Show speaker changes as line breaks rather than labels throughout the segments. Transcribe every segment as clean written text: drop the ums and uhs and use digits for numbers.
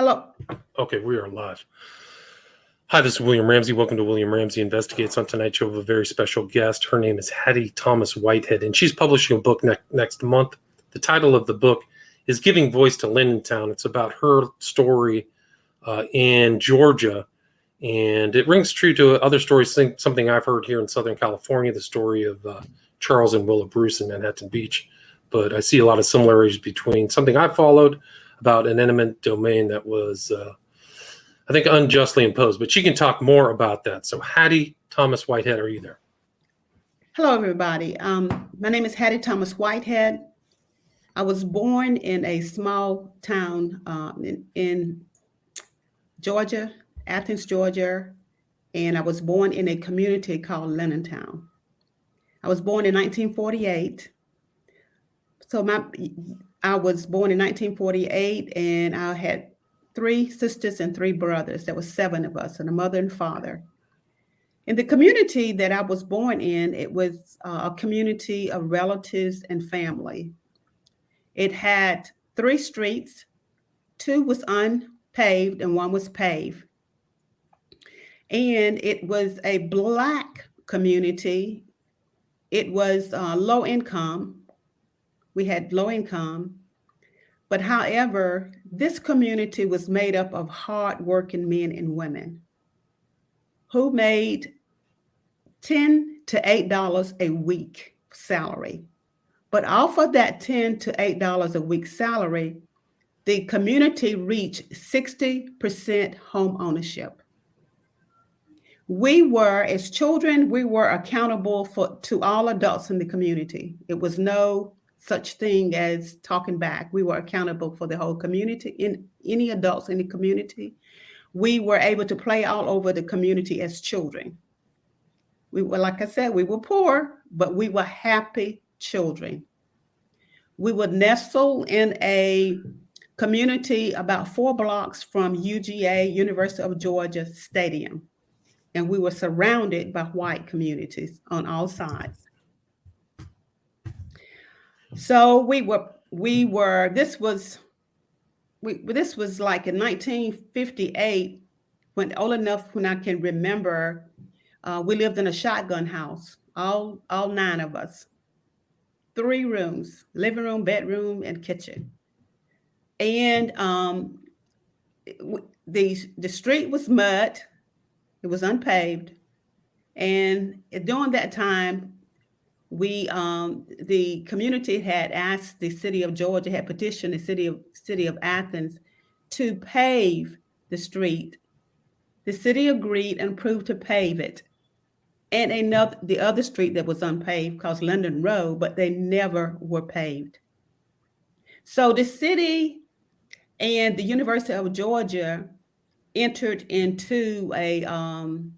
Hello.
Okay, we are live. Hi, this is William Ramsey. Welcome to William Ramsey Investigates. On tonight's show, we have a very special guest. Her name is Hattie Thomas Whitehead, and she's publishing a book next month. The title of the book is Giving Voice to Linnentown. It's about her story in Georgia, and it rings true to other stories, something I've heard here in Southern California, the story of Charles and Willa Bruce in Manhattan Beach. But I see a lot of similarities between something I followed about an eminent domain that was, I think, unjustly imposed. But she can talk more about that. So Hattie Thomas Whitehead, are you there?
Hello, everybody. My name is Hattie Thomas Whitehead. I was born in a small town in Georgia, Athens, Georgia, and I was born in a community called Linnentown. I was born in 1948. I was born in 1948, and I had 3 sisters and 3 brothers. There were 7 of us, and a mother and father. In the community that I was born in, it was a community of relatives and family. It had 3 streets, 2 was unpaved and 1 was paved. And it was a Black community. It was low income. We had low income. But however, this community was made up of hardworking men and women who made $10 to $8 a week salary. But off of that $10 to $8 a week salary, the community reached 60% home ownership. We were, as children, we were accountable to all adults in the community. It was no such thing as talking back. We were accountable for the whole community. In any adults in the community, we were able to play all over the community as children. We were, like I said, we were poor, but we were happy children. We would nestle in a community about 4 blocks from UGA, University of Georgia Stadium. And we were surrounded by white communities on all sides. So this was like in 1958, when I can remember, we lived in a shotgun house, all 9 of us, 3 rooms, living room, bedroom, and kitchen. And the street was mud, it was unpaved. And during that time, the community had asked the city of Georgia, had petitioned the city of Athens to pave the street. The city agreed and approved to pave it. And the other street that was unpaved called London Road, but they never were paved. So the city and the University of Georgia entered into an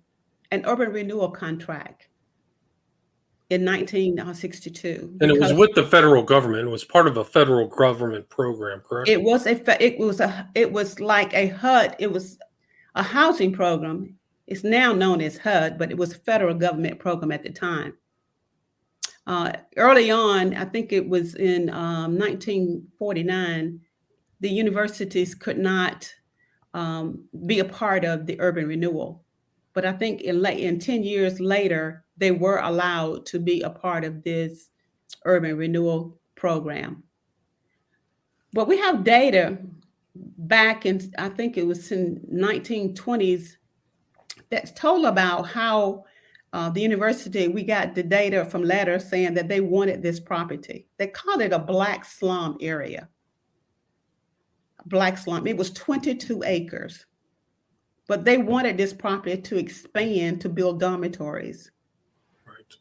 urban renewal contract in 1962.
And it was with the federal government. It was part of a federal government program, correct?
It was like a HUD. It was a housing program. It's now known as HUD, but it was a federal government program at the time. Early on, I think it was in 1949, the universities could not be a part of the urban renewal. But I think in 10 years later, they were allowed to be a part of this urban renewal program. But we have data back in, I think it was in 1920s, that's told about how the university, we got the data from letters saying that they wanted this property. They called it a Black slum area. Black slum. It was 22 acres. But they wanted this property to expand to build dormitories.
Right.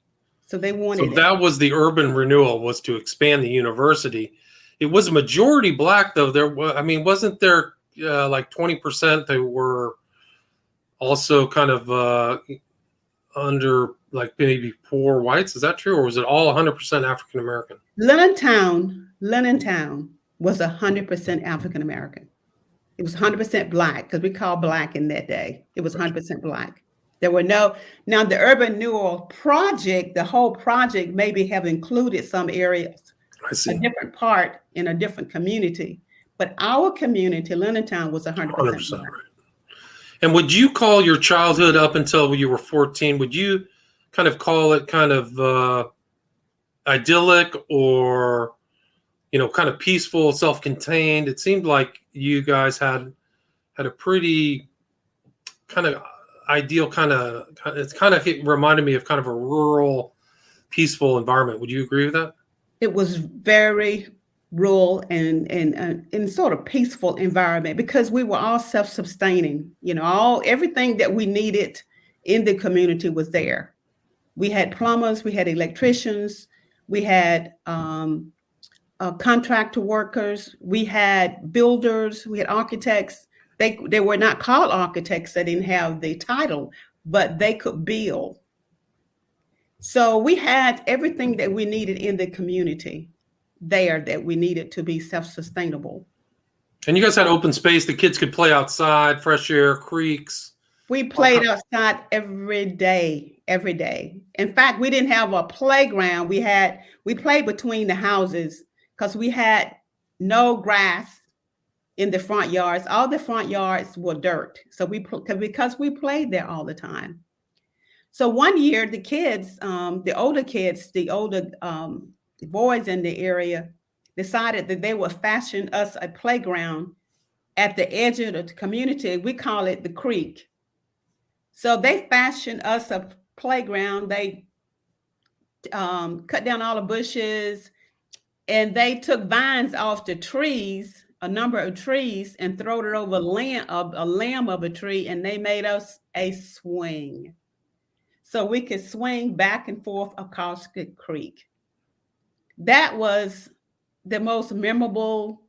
So they wanted.
So that was the urban renewal, was to expand the university. It was a majority Black, though. Wasn't there like 20% that were also kind of under, like, maybe poor whites? Is that true, or was it all 100% African American?
Linnentown was 100% African American. It was 100% Black, because we called Black in that day. It was 100% Black. There were now the urban renewal project, the whole project maybe have included some areas,
I see.
a different part in a different community, But our community, Linnentown, was 100%
100%
black.
right. And would you call your childhood up until you were 14, would you kind of call it kind of idyllic or, kind of peaceful, self-contained? It seemed like you guys had a pretty kind of ideal it reminded me of kind of a rural, peaceful environment. Would you agree with that?
It was very rural and sort of peaceful environment because we were all self-sustaining. Everything that we needed in the community was there. We had plumbers, we had electricians, we had contractor workers, we had builders, we had architects. They were not called architects, they didn't have the title, but they could build. So we had everything that we needed in the community there that we needed to be self-sustainable.
And you guys had open space. The kids could play outside, fresh air, creeks.
We played outside every day. In fact, we didn't have a playground. We played between the houses because we had no grass in the front yards. All the front yards were dirt. So because we played there all the time. So one year, the kids, the older boys in the area decided that they would fashion us a playground at the edge of the community. We call it the creek. So they fashioned us a playground. They cut down all the bushes and they took vines off the trees, a number of trees, and threw it over a limb of a tree, and they made us a swing. So we could swing back and forth across the creek. That was the most memorable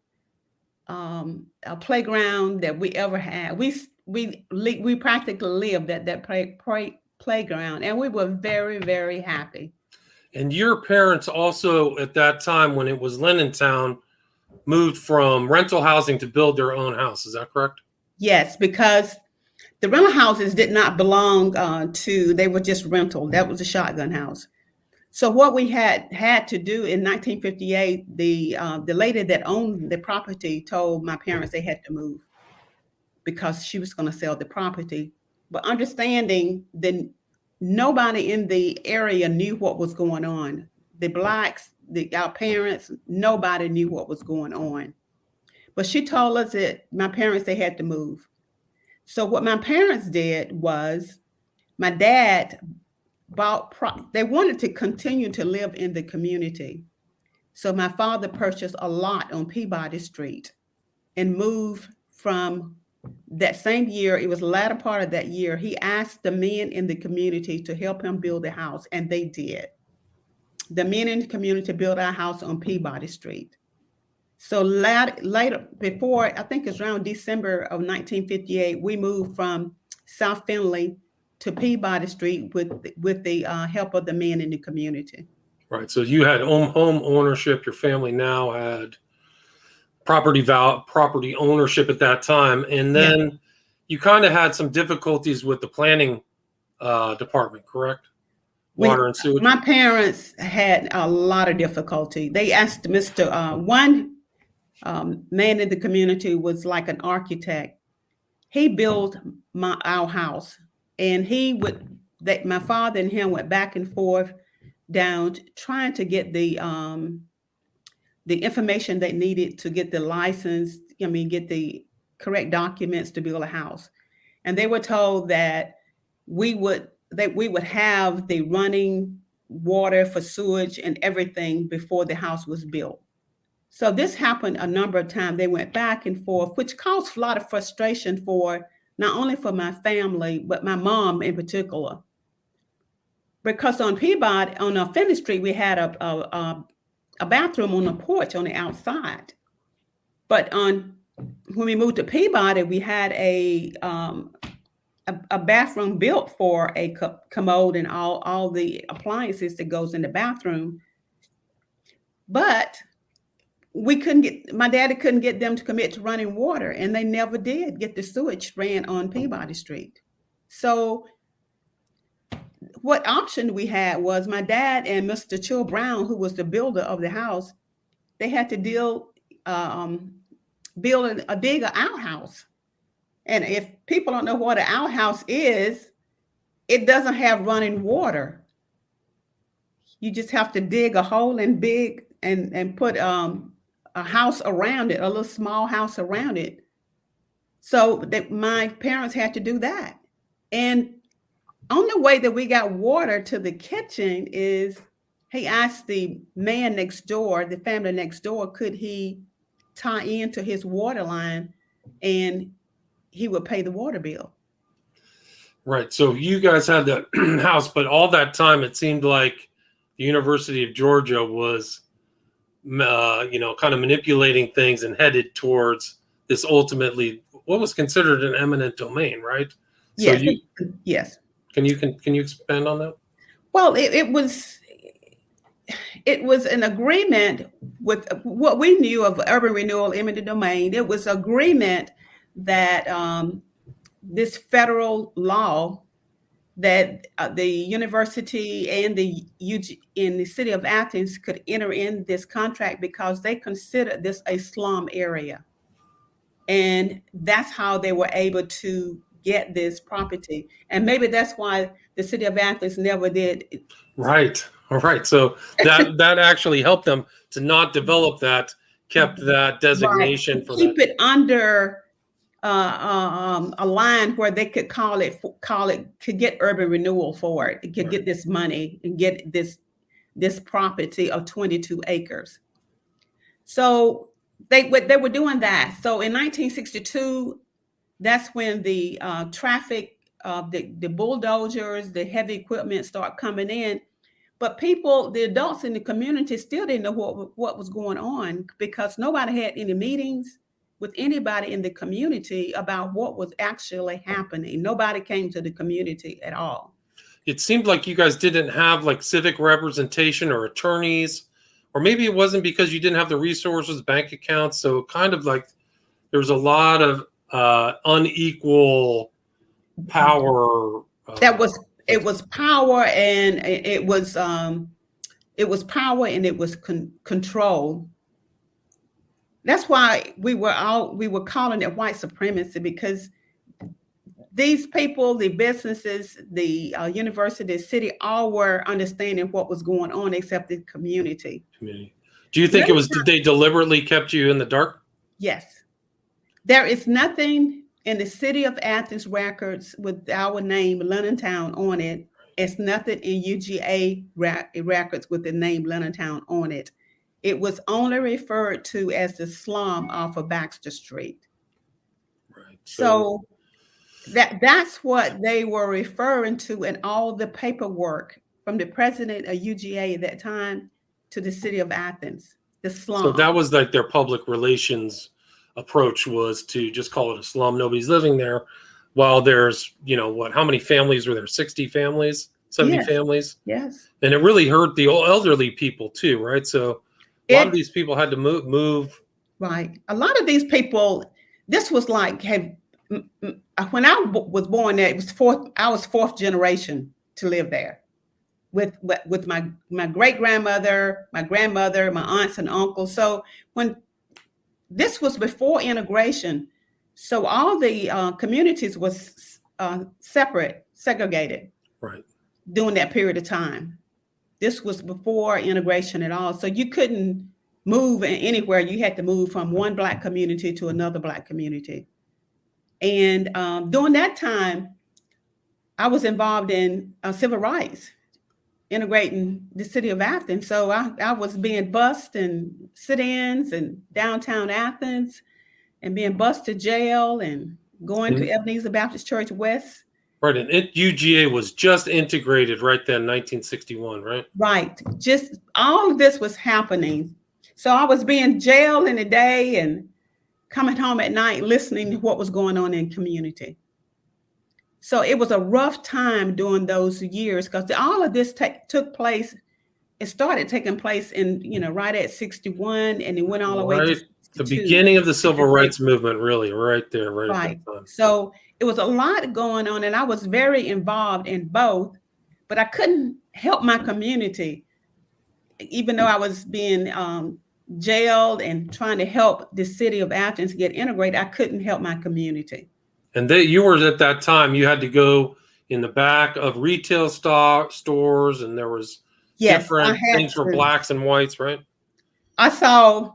playground that we ever had. We practically lived at that playground, and we were very, very happy.
And your parents also, at that time when it was Linnentown, moved from rental housing to build their own house. Is that correct?
Yes, because the rental houses did not belong they were just rental. That was a shotgun house. So what we had to do in 1958, the lady that owned the property told my parents they had to move because she was going to sell the property. But understanding that nobody in the area knew what was going on. The blacks, our parents, nobody knew what was going on. But she told us that my parents, they had to move. So what my parents did was my dad they wanted to continue to live in the community. So my father purchased a lot on Peabody Street and moved from that same year. It was the latter part of that year. He asked the men in the community to help him build a house, and they did. The men in the community built our house on Peabody Street. So later, before, I think it's around December of 1958, we moved from South Findlay to Peabody Street with the help of the men in the community.
Right. So you had home ownership. Your family now had property ownership at that time, and then you kind of had some difficulties with the planning department, correct? Water and sewage.
My parents had a lot of difficulty. They asked one man in the community was like an architect. He built our house, and my father and him went back and forth down trying to get the information they needed to get the license. Get the correct documents to build a house. And they were told that we would have the running water for sewage and everything before the house was built. So this happened a number of times. They went back and forth, which caused a lot of frustration for not only for my family, but my mom in particular. Because on Peabody, on Findlay Street, we had a bathroom on the porch on the outside. But when we moved to Peabody, we had a bathroom built for a commode and all the appliances that goes in the bathroom. But my daddy couldn't get them to commit to running water, and they never did get the sewage ran on Peabody Street. So what option we had was my dad and Mr. Chill Brown, who was the builder of the house, they had to deal dig an outhouse. And if people don't know what an outhouse is, it doesn't have running water. You just have to dig a hole and put a house around it, a little small house around it. So that my parents had to do that. And only way that we got water to the kitchen is he asked the man next door, the family next door, could he tie into his water line and he would pay the water bill.
Right. So you guys had the house, but all that time it seemed like the University of Georgia was, kind of manipulating things and headed towards this ultimately what was considered an eminent domain, right? So
Yes. Yes.
Can you expand on that?
Well, it was an agreement with what we knew of urban renewal, eminent domain. It was agreement that this federal law that the university and in the city of Athens could enter in this contract because they considered this a slum area. And that's how they were able to get this property. And maybe that's why the city of Athens never did.
Right. All right. So that actually helped them to not develop that, kept that designation
right.
for
keep
that.
It under a line where they could could get urban renewal for it. It could get this money and get this property of 22 acres. So they were doing that. So in 1962, that's when the traffic, the bulldozers, the heavy equipment start coming in. But people, the adults in the community still didn't know what was going on because nobody had any meetings with anybody in the community about what was actually happening. Nobody came to the community at all.
It seemed like you guys didn't have like civic representation or attorneys, or maybe it wasn't because you didn't have the resources, bank accounts. So kind of like there was a lot of unequal power.
It was power, and it was power, and it was control. That's why we were calling it white supremacy, because these people, the businesses, the university, the city, all were understanding what was going on except the community.
Do you think did they deliberately kept you in the dark?
Yes. There is nothing in the city of Athens records with our name, Linnentown, on it. It's nothing in UGA records with the name Linnentown on it. It was only referred to as the slum off of Baxter Street.
Right.
So that's what they were referring to in all the paperwork from the president of UGA at that time to the city of Athens, the slum.
So that was like their public relations approach, was to just call it a slum. Nobody's living there. While there's, how many families were there? 60 families, 70 families?
Yes.
And it really hurt the elderly people too, right? So a lot of these people had to move.
Right. A lot of these people, this was like, when I was born there, I was fourth generation to live there with my great grandmother, my grandmother, my aunts and uncles. So when this was before integration, so all the communities was separate, segregated,
right,
during that period of time. This was before integration at all. So you couldn't move anywhere. You had to move from one Black community to another Black community. And during that time, I was involved in civil rights, integrating the city of Athens. So I was being bused and sit-ins and downtown Athens, and being bused to jail and going to Ebenezer Baptist Church West.
Right, and UGA was just integrated right then, 1961, right?
Right, just all of this was happening. So I was being jailed in the day and coming home at night, listening to what was going on in community. So it was a rough time during those years, because all of this took place. It started taking place in, right at 61, and it went all the way to 62.
The beginning of the civil rights movement, really, right there, right at that time.
So it was a lot going on, and I was very involved in both, but I couldn't help my community, even though I was being jailed and trying to help the city of Athens get integrated, I couldn't help my community.
And you were at that time, you had to go in the back of retail stores, and there was
Yes, I
different
had
things for
to.
blacks and whites, right?
I saw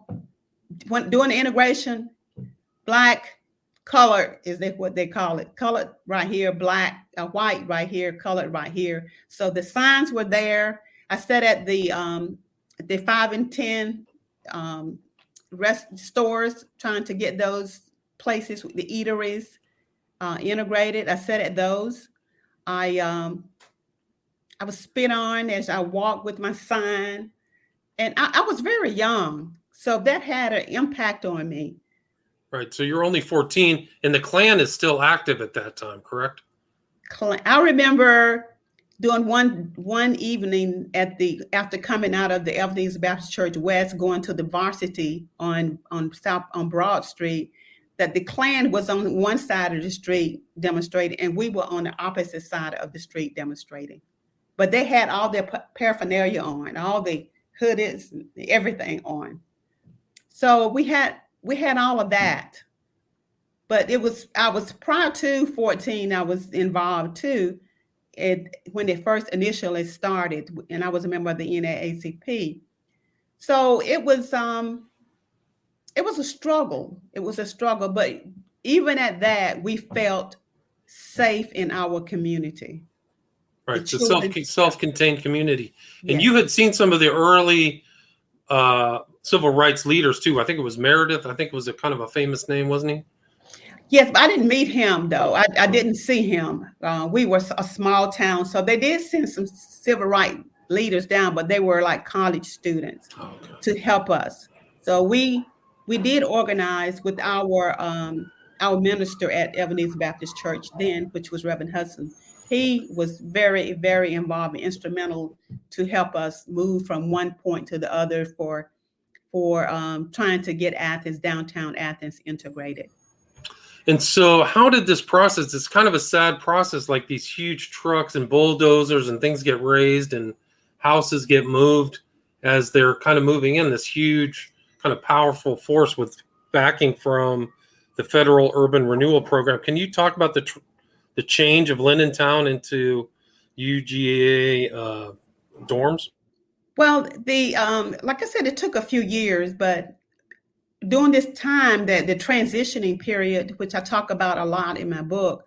when doing the integration, black, colored is what they call it. Colored right here, black, white right here, colored right here. So the signs were there. I sat at the 5 and 10 rest stores trying to get those places, the eateries integrated. I sat at those. I was spit on as I walked with my sign, and I was very young, so that had an impact on me.
Right. So you're only 14, and the Klan is still active at that time, correct?
I remember doing one evening after coming out of the Ebenezer Baptist Church West, going to the varsity on Broad Street, that the Klan was on one side of the street demonstrating, and we were on the opposite side of the street demonstrating. But they had all their paraphernalia on, all the hoodies, everything on. So we had all of that. But I was prior to 14, I was involved too. When it first initially started, and I was a member of the NAACP. So it was a struggle. It was a struggle, but even at that, we felt safe in our community.
Right. So self-contained community. And
Yes.
you had seen some of the early civil rights leaders too. I think it was Meredith. I think it was a kind of a famous name, wasn't he?
Yes, but I didn't meet him though. I didn't see him. We were a small town, so they did send some civil rights leaders down, but they were like college students to help us. So we did organize with our minister at Ebenezer Baptist Church then, which was Reverend Hudson. He was very, very involved and instrumental to help us move from one point to the other for trying to get downtown Athens integrated.
And so how did this process, it's kind of a sad process, like these huge trucks and bulldozers and things get raised and houses get moved as they're kind of moving in, this huge kind of powerful force with backing from the Federal Urban Renewal Program. Can you talk about the change of Linnentown into UGA dorms?
Well, like I said, it took a few years, but during this time, that the transitioning period, which I talk about a lot in my book,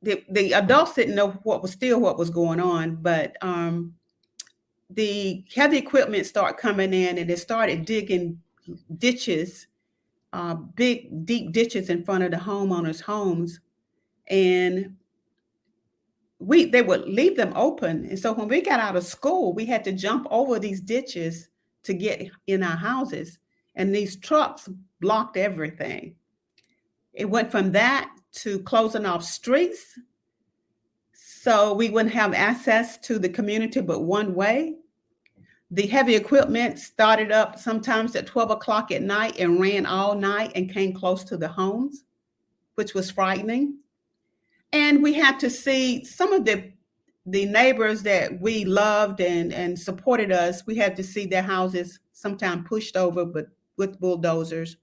the adults didn't know what was going on, but the heavy equipment started coming in, and they started digging ditches, big deep ditches in front of the homeowners' homes, and they would leave them open. And so when we got out of school, we had to jump over these ditches to get in our houses. And these trucks blocked everything. It went from that to closing off streets, so we wouldn't have access to the community but one way. The heavy equipment started up sometimes at 12 o'clock at night and ran all night and came close to the homes, which was frightening. And we had to see some of the neighbors that we loved and supported us. We had to see their houses sometimes pushed over, but with bulldozers,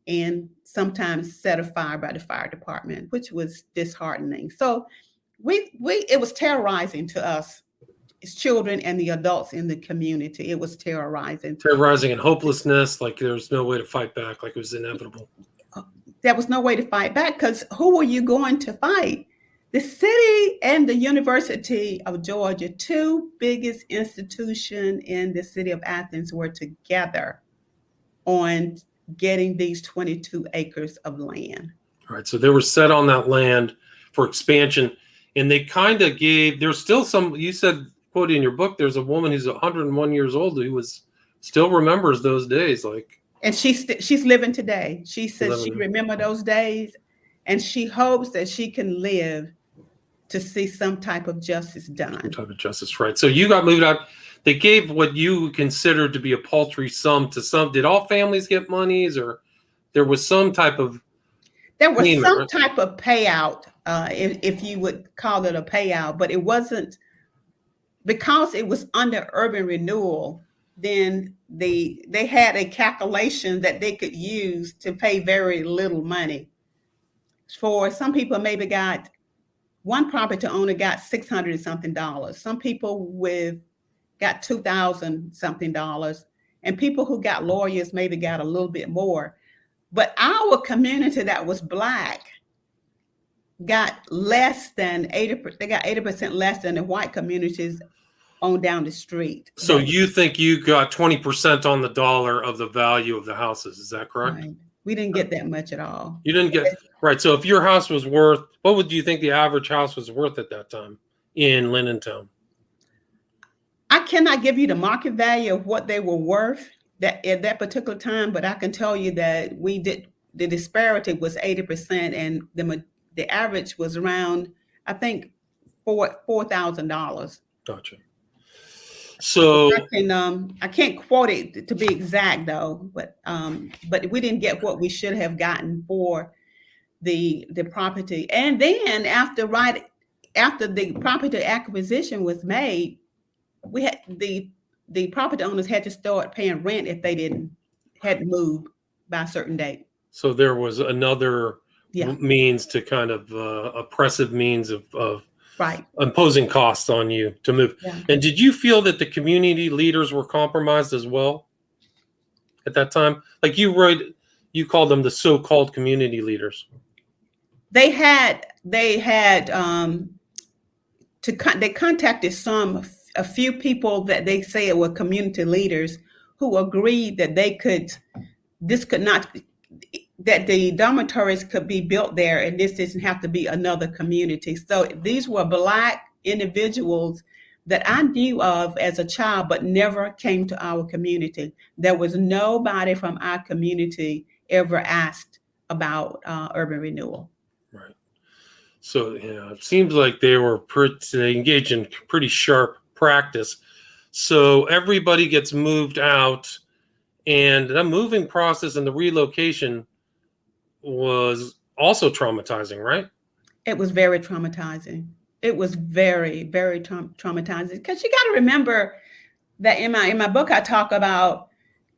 and sometimes set afire by the fire department, which was disheartening. So it was terrorizing to us as children and the adults in the community. It was terrorizing
and hopelessness, like there was no way to fight back, like it was inevitable.
There was no way to fight back, because who were you going to fight? The city and the University of Georgia, two biggest institutions in the city of Athens, were together on getting these 22 acres of land.
All right, so they were set on that land for expansion, and they kind of there's still some, you said, quote in your book, there's a woman who's 101 years old who still remembers those days.
And she's living today. She says she remembers those days, and she hopes that she can live to see some type of justice done.
Some type of justice, right. So you got moved out. They gave what you considered to be a paltry sum to some. Did all families get monies, or there was some type of
type of payout, if you would call it a payout, but it wasn't, because it was under urban renewal. then they had a calculation that they could use to pay very little money. For some people, maybe got one property owner got $600 and something dollars. Some people with got $2,000 something dollars, and people who got lawyers maybe got a little bit more. But our community that was Black got less than 80%. They got 80% less than the white communities on down the street.
So you think you got 20% on the dollar of the value of the houses? Is that correct?
Right. We didn't get that much at all.
You didn't get right. So if your house was worth, what would you think the average house was worth at that time in Linnentown?
I cannot give you the market value of what they were worth that at that particular time, but I can tell you that the disparity was 80%, and the average was around, I think, $4,000.
Gotcha. So
I can't quote it to be exact though, but we didn't get what we should have gotten for the property. And then after the property acquisition was made, we had the property owners had to start paying rent if they hadn't moved by a certain date.
So there was another means to kind of oppressive means of
right
imposing costs on you to move. Yeah. And did you feel that the community leaders were compromised as well at that time? Like you called them the so-called community leaders.
They contacted a few people that they say were community leaders who agreed that that the dormitories could be built there, and this doesn't have to be another community. So these were Black individuals that I knew of as a child, but never came to our community. There was nobody from our community ever asked about urban renewal.
Right. So it seems like they engaged in pretty sharp practice. So everybody gets moved out, and the moving process and the relocation was also traumatizing, right?
It was very traumatizing. It was very, very traumatizing, because you got to remember that in my book, I talk about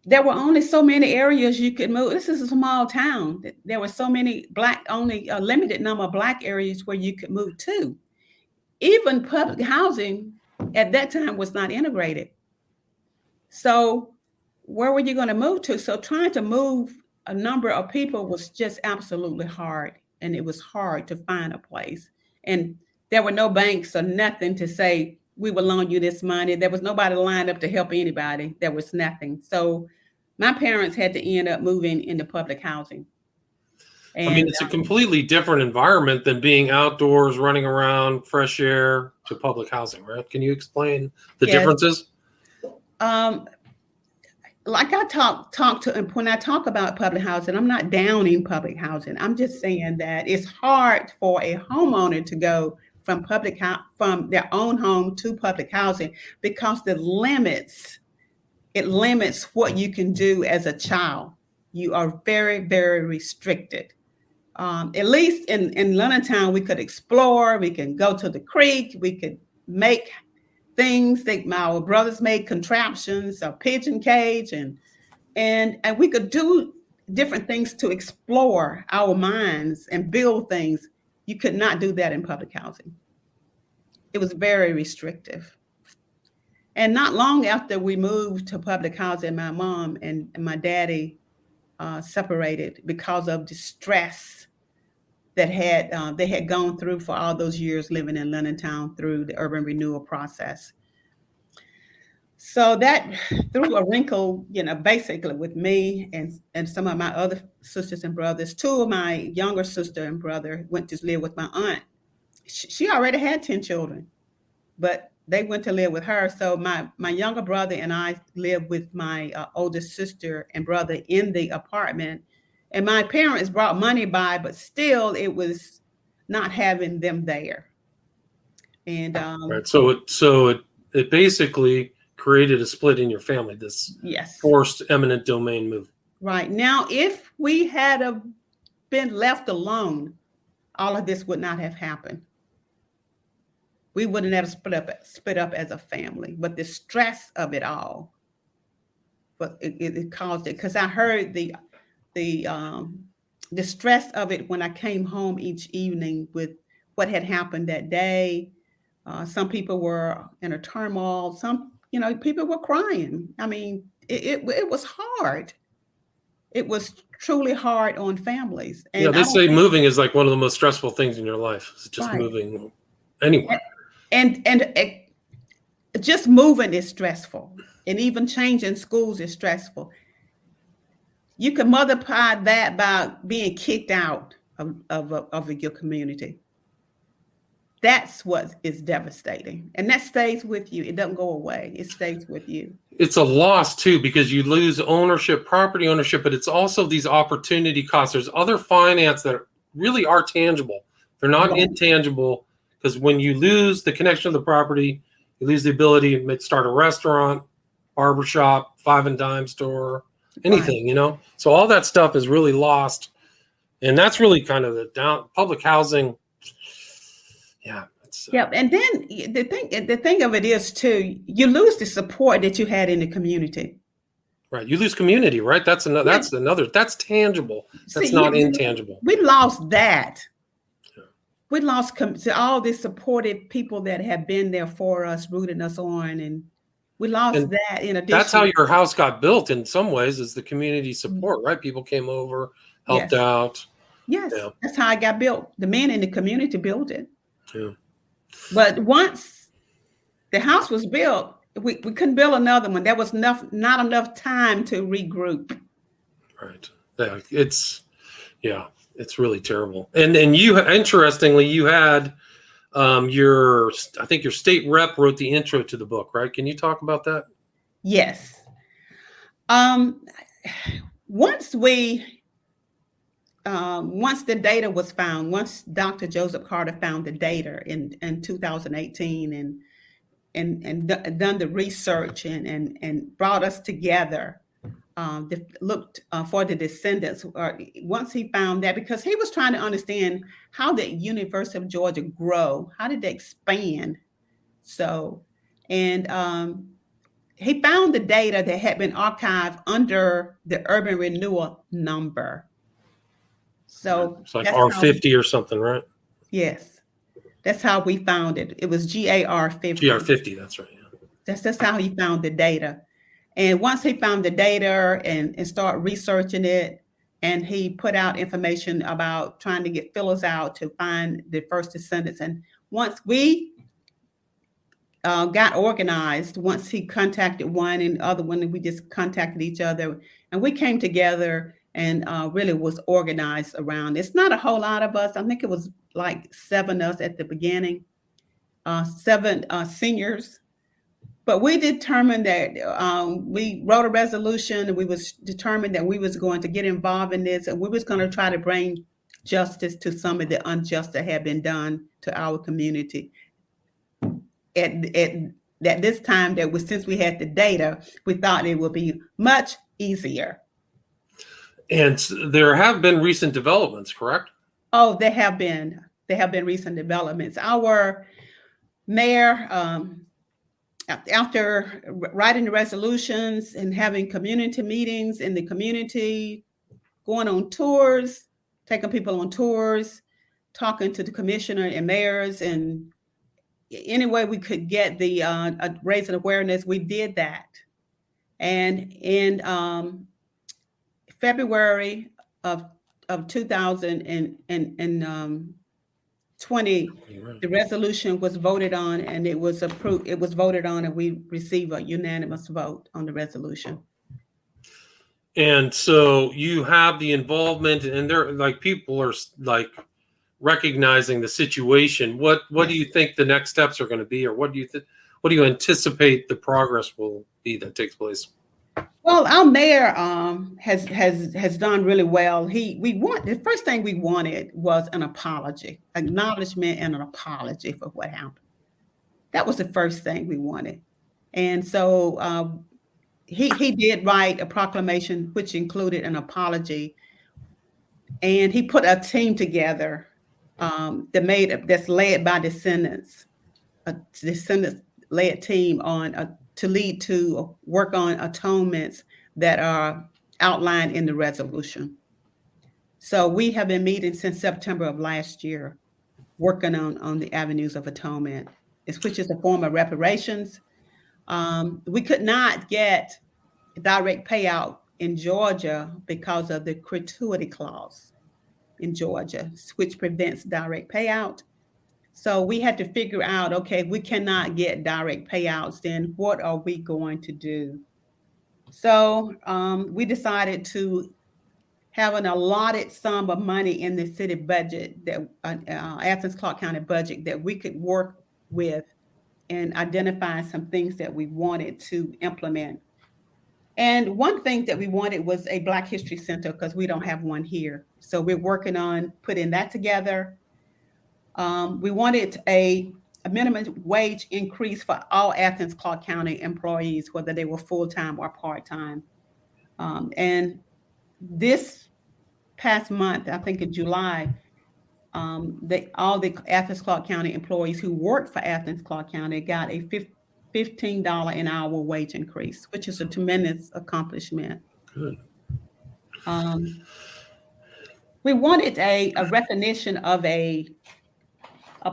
there were only so many areas you could move. This is a small town. There were so many only a limited number of Black areas where you could move to. Even public housing at that time was not integrated. So where were you going to move to? So trying to move a number of people was just absolutely hard. And it was hard to find a place. And there were no banks or nothing to say, we will loan you this money. There was nobody lined up to help anybody. There was nothing. So my parents had to end up moving into public housing.
And, I mean, it's a completely different environment than being outdoors, running around, fresh air, to public housing, right? Can you explain the differences?
Like I talk to, and when I talk about public housing, I'm not downing public housing. I'm just saying that it's hard for a homeowner to go from their own home to public housing, because it limits what you can do as a child. You are very, very restricted. At least in Linnentown, we could explore, we can go to the creek, we could make things that our brothers made contraptions, a pigeon cage, and we could do different things to explore our minds and build things. You could not do that in public housing. It was very restrictive. And not long after we moved to public housing, my mom and my daddy separated because of the stress that they had gone through for all those years living in Linnentown through the urban renewal process. So that threw a wrinkle, basically with me and some of my other sisters and brothers. Two of my younger sister and brother went to live with my aunt. She already had 10 children, but they went to live with her. So my younger brother and I lived with my older sister and brother in the apartment. And my parents brought money by, but still it was not having them there. And
right. So it basically created a split in your family, this forced eminent domain move.
Right. Now, if we had been left alone, all of this would not have happened. We wouldn't have split up as a family, but the stress of it all but it caused it, because I heard the stress of it when I came home each evening with what had happened that day. Some people were in a turmoil. Some, people were crying. I mean, it was hard. It was truly hard on families,
Yeah,
and
they
I don't
say
think
moving is like one of the most stressful things in your life. It's just
right.
moving anywhere.
And just moving is stressful, and even changing schools is stressful. You can multiply that by being kicked out of your community. That's what is devastating. And that stays with you. It doesn't go away. It stays with you.
It's a loss too, because you lose ownership, property ownership, but it's also these opportunity costs. There's other finance that really are tangible. They're not
Right.
intangible, because when you lose the connection to the property, you lose the ability to start a restaurant, barbershop, five and dime store, anything, So all that stuff is really lost. And that's really kind of the down public housing. Yeah.
Yeah. And then the thing of it is too, you lose the support that you had in the community.
Right. You lose community, right? That's that's tangible. That's
See,
not intangible.
we lost that.
Yeah.
We lost all the supportive people that have been there for us, rooting us on, and we lost that in addition.
That's how your house got built in some ways, is the community support, right? People came over, helped out.
Yes,
Yeah.
that's how it got built. The men in the community built it.
Yeah.
But once the house was built, we couldn't build another one. There was not enough time to regroup.
Right. Yeah, it's really terrible. And you, interestingly, you had I think your state rep wrote the intro to the book, right? Can you talk about that?
Yes. Once the data was found, once Dr. Joseph Carter found the data in 2018 and done the research and brought us together, looked for the descendants. Once he found that, because he was trying to understand how the University of Georgia grow, how did they expand? So, and he found the data that had been archived under the urban renewal number. So
it's like R50 or something, right?
Yes, that's how we found it. It was GAR50.
GAR50, that's right. Yeah.
That's how he found the data. And once he found the data and started researching it, and he put out information about trying to get fillers out to find the first descendants. And once we got organized, once he contacted one and the other one, we just contacted each other, and we came together and really was organized around. It's not a whole lot of us. I think it was like 7 of us at the beginning, 7 seniors. But we determined that we wrote a resolution, and we was determined that we was going to get involved in this, and we was going to try to bring justice to some of the unjust that had been done to our community. At this time, since we had the data, we thought it would be much easier.
And there have been recent developments, correct?
Oh, there have been recent developments. Our mayor, after writing the resolutions and having community meetings in the community, going on tours, taking people on tours, talking to the commissioner and mayors, and any way we could get the raising awareness, we did that. And in February of 2020, the resolution was voted on, and it was approved. It was voted on, and we received a unanimous vote on the resolution.
And so you have the involvement, and there, like, people are like recognizing the situation. What do you think the next steps are going to be, or what do you anticipate the progress will be that takes place?
Well, our mayor has done really well. The first thing we wanted was an apology, acknowledgement, and an apology for what happened. That was the first thing we wanted, and so he did write a proclamation which included an apology, and he put a team together that's led by descendants, a descendants-led team to work on atonements that are outlined in the resolution. So we have been meeting since September of last year, working on the avenues of atonement, which is a form of reparations. We could not get direct payout in Georgia because of the gratuity clause in Georgia, which prevents direct payout. So we had to figure out, okay, we cannot get direct payouts, then what are we going to do? So we decided to have an allotted sum of money in the city budget, that Athens Clarke County budget, that we could work with and identify some things that we wanted to implement. And one thing that we wanted was a Black History Center, because we don't have one here. So we're working on putting that together. We wanted a minimum wage increase for all Athens Clarke County employees, whether they were full-time or part-time. And this past month, I think in July, all the Athens Clarke County employees who work for Athens Clarke County got a $15 an hour wage increase, which is a tremendous accomplishment.
Good.
We wanted a recognition of a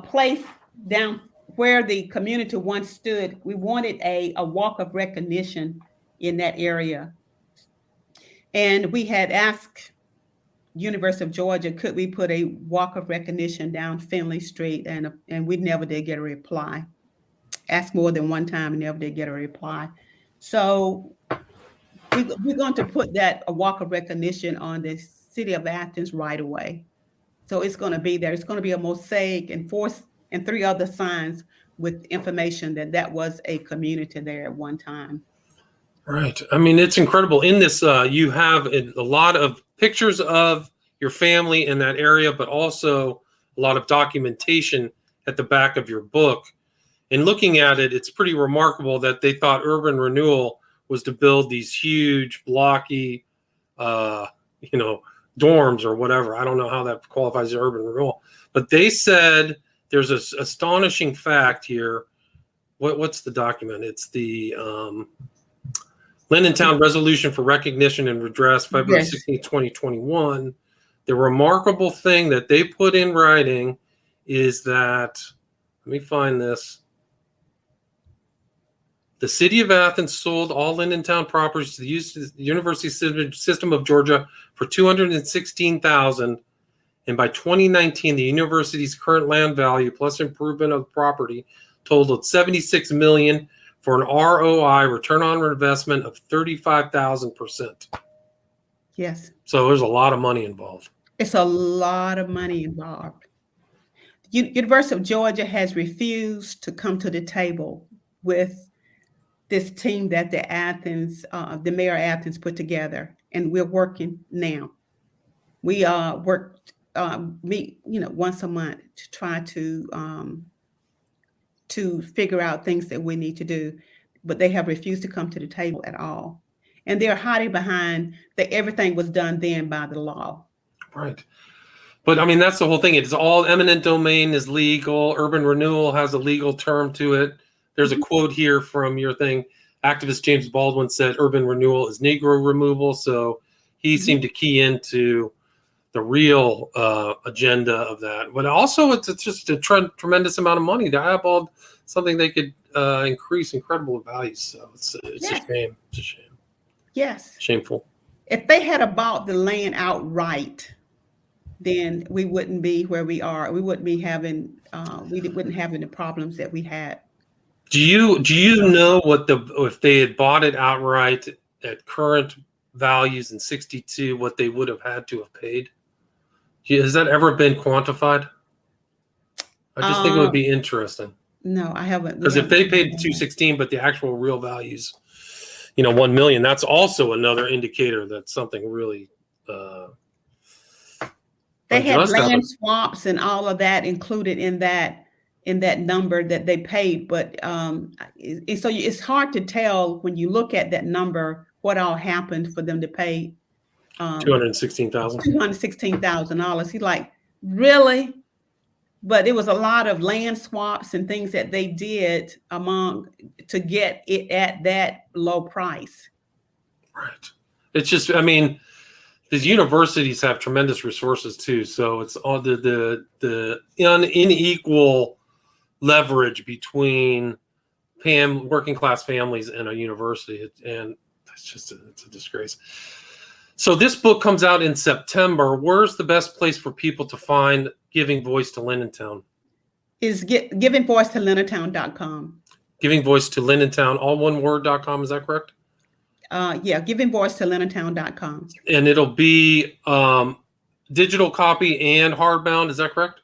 place down where the community once stood. We wanted a walk of recognition in that area. And we had asked University of Georgia, could we put a walk of recognition down Finley Street? And we never did get a reply. Asked more than one time and never did get a reply. So we're going to put a walk of recognition on the city of Athens right away. So it's going to be there. It's going to be a mosaic and 3 other signs with information that was a community there at one time.
Right. I mean, it's incredible. In this, you have a lot of pictures of your family in that area, but also a lot of documentation at the back of your book. And looking at it, it's pretty remarkable that they thought urban renewal was to build these huge, blocky, dorms or whatever. I don't know how that qualifies as urban renewal, but they said there's this astonishing fact here. What's the document? It's the Linnentown Resolution for Recognition and Redress, February 16, 2021. The remarkable thing that they put in writing is that, let me find this. The city of Athens sold all Linnentown properties to the University System of Georgia for $216,000, and by 2019, the university's current land value plus improvement of the property totaled $76 million for an ROI, return on investment, of 35,000%.
Yes.
So there's a lot of money involved.
It's a lot of money involved. University of Georgia has refused to come to the table with this team that the mayor of Athens put together, and we're working now. We meet once a month to try to figure out things that we need to do, but they have refused to come to the table at all. And they're hiding behind that everything was done then by the law.
Right. But I mean, that's the whole thing. It's all eminent domain is legal. Urban renewal has a legal term to it. There's a quote here from your thing. Activist James Baldwin said urban renewal is Negro removal. So he seemed to key into the real agenda of that. But also, it's just a tremendous amount of money. They eyeballed something they could increase incredible value. So it's a shame. It's a shame.
Yes.
Shameful.
If they had bought the land outright, then we wouldn't be where we are. We wouldn't be having wouldn't having the problems that we had.
Do you know if they had bought it outright at current values in 62, what they would have had to have paid? Has that ever been quantified? I just think it would be interesting.
No, I haven't.
Because if they paid 216, but the actual real values, $1 million, that's also another indicator that something really.
They had land swaps and all of that included in that number that they paid, but so it's hard to tell when you look at that number what all happened for them to pay $216,000. He's like, really? But it was a lot of land swaps and things that they did to get it at that low price.
Right. It's just, I mean, these universities have tremendous resources too. So it's all the unequal leverage between working class families and a university, and that's just it's a disgrace. So this book comes out in September. Where's the best place for people to find Giving Voice to Linnentown?
Is giving voice to Linnentown.com.
Giving Voice to Linnentown, all one word.com, is that correct?
Yeah, giving voice to Linnentown.com.
And it'll be digital copy and hardbound, is that correct?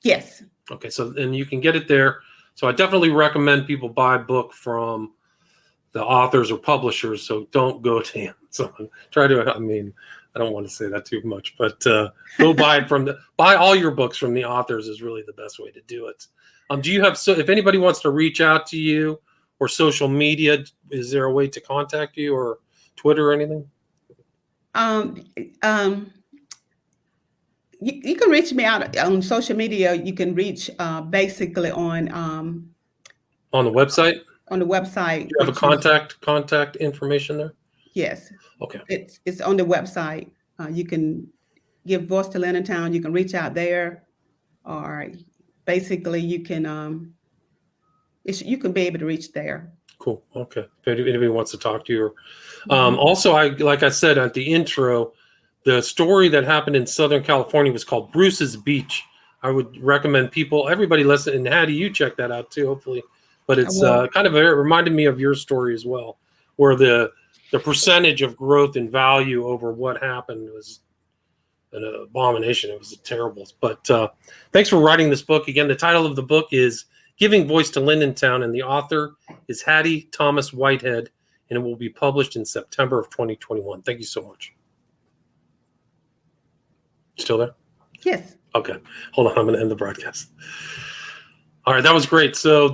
Yes.
Okay, so and you can get it there. So I definitely recommend people buy a book from the authors or publishers. So don't go to Amazon. Try to, I mean, I don't want to say that too much, but go buy it buy all your books from the authors is really the best way to do it. Do you have, so if anybody wants to reach out to you or social media, is there a way to contact you or Twitter or anything?
You can reach me out on social media. You can reach basically on
the website.
On the website.
Do you have a contact information there?
Yes.
Okay.
It's on the website. You can give voice to Linnentown. You can reach out there, or basically you can you can be able to reach there.
Cool. Okay. If anybody wants to talk to you, or also, like I said at the intro, the story that happened in Southern California was called Bruce's Beach. I would recommend everybody listen. And Hattie, you check that out too, hopefully. But it's kind of it reminded me of your story as well, where the percentage of growth in value over what happened was an abomination. It was terrible. But thanks for writing this book. Again, the title of the book is Giving Voice to Linnentown, and the author is Hattie Thomas Whitehead, and it will be published in September of 2021. Thank you so much. Still there?
Yes.
Okay. Hold on. I'm going to end the broadcast. All right. That was great. So